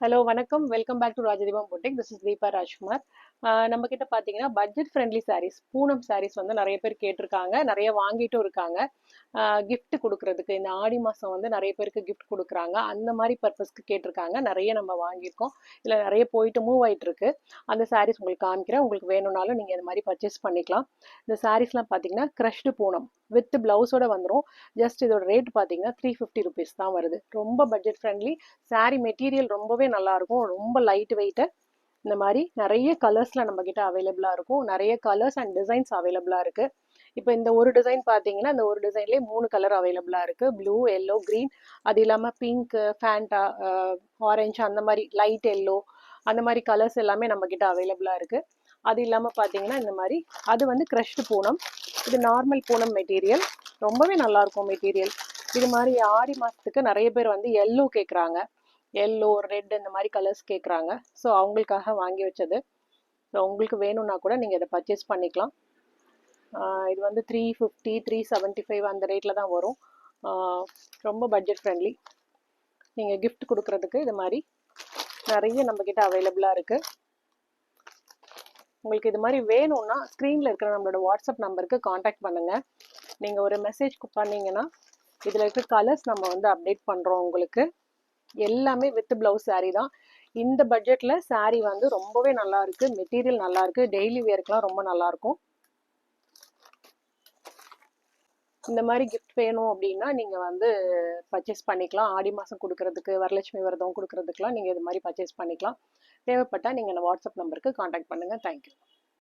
Hello வணக்கம். Welcome back to Rajadeepam boutique. This is Deepa Rajkumar. நம்ம கிட்ட பார்த்தீங்கன்னா budget friendly sarees, Poonam sarees வந்து நிறைய பேர் கேட்டிருக்காங்க, நிறைய வாங்கிட்டும் இருக்காங்க. gift கொடுக்கறதுக்கு இந்த ஆடி மாதம் வந்து நிறைய பேருக்கு gift கொடுக்குறாங்க. அந்த மாதிரி பர்பஸ்க்கு கேட்டிருக்காங்க. நிறைய நம்ம வாங்கியிருக்கோம். இல்லை நிறைய போயிட்டு மூவ் ஆயிட்டு இருக்கு. அந்த சாரீஸ் உங்களுக்கு காமிக்கிறேன். உங்களுக்கு வேணும்னாலும் நீங்கள் இந்த மாதிரி பர்ச்சேஸ் பண்ணிக்கலாம். இந்த சாரீஸ்லாம் பார்த்தீங்கன்னா க்ரஷ்டு பூனம் வித் பிளவுஸோட வந்துடும். ஜஸ்ட் இதோட ரேட் பார்த்தீங்கன்னா 350 ருபீஸ் தான் வருது. ரொம்ப பட்ஜெட் ஃப்ரெண்ட்லி. சாரீ மெட்டீரியல் ரொம்பவே நல்லா இருக்கும். ரொம்ப லைட் வெயிட்டு. இந்த மாதிரி நிறைய கலர்ஸ்ல நம்ம கிட்ட அவைலபிளா இருக்கும். நிறைய கலர்ஸ் அண்ட் டிசைன்ஸ் அவைலபிளா இருக்கு. இப்போ இந்த ஒரு டிசைன் பார்த்தீங்கன்னா இந்த ஒரு டிசைன்லேயே 3 கலர் அவைலபிளா இருக்கு. Blue, yellow, green. அது இல்லாமல் பிங்க், ஃபேண்டா, ஆரஞ்சு, அந்த மாதிரி லைட் எல்லோ, அந்த மாதிரி கலர்ஸ் எல்லாமே நம்ம கிட்ட அவைலபிளா இருக்கு. அது இல்லாமல் பார்த்தீங்கன்னா இந்த மாதிரி அது வந்து க்ரஷ்டு பூனம். இது நார்மல் பூனம் மெட்டீரியல். ரொம்பவே நல்லா இருக்கும் மெட்டீரியல். இது மாதிரி ஆடி மாதத்துக்கு நிறைய பேர் வந்து எல்லோ கேட்குறாங்க. எல்லோ, ரெட், இந்த மாதிரி கலர்ஸ் கேட்குறாங்க. ஸோ அவங்களுக்காக வாங்கி வச்சது. ஸோ உங்களுக்கு வேணும்னா கூட நீங்கள் இதை பர்ச்சேஸ் பண்ணிக்கலாம். இது வந்து 350, 375 அந்த ரேட்டில் தான் வரும். ரொம்ப பட்ஜெட் ஃப்ரெண்ட்லி. நீங்கள் gift கொடுக்கறதுக்கு இது மாதிரி நிறைய நம்மக்கிட்ட அவைலபிளாக இருக்குது. உங்களுக்கு இது மாதிரி வேணும்னா ஸ்க்ரீனில் இருக்கிற நம்மளோட வாட்ஸ்அப் நம்பருக்கு காண்டாக்ட் பண்ணுங்கள். நீங்கள் ஒரு மெசேஜ் பண்ணீங்கன்னா இதில் இருக்க கலர்ஸ் நம்ம வந்து அப்டேட் பண்ணுறோம் உங்களுக்கு. எல்லாமே வித் பிளவுஸ் சாரீ தான். இந்த பட்ஜெட்ல சாரீ வந்து ரொம்பவே நல்லா இருக்கு. மெட்டீரியல் நல்லா இருக்கு. டெய்லி வேர்க்கெல்லாம் ரொம்ப நல்லா இருக்கும். இந்த மாதிரி gift வேணும் அப்படின்னா நீங்க வந்து பர்ச்சேஸ் பண்ணிக்கலாம். ஆடி மாசம் கொடுக்கறதுக்கு, வரலட்சுமி விரதம் கொடுக்கறதுக்குலாம் நீங்க இது மாதிரி பர்ச்சேஸ் பண்ணிக்கலாம். தேவைப்பட்டா நீங்க வாட்ஸ்அப் நம்பருக்கு காண்டாக்ட் பண்ணுங்க. தேங்க்யூ.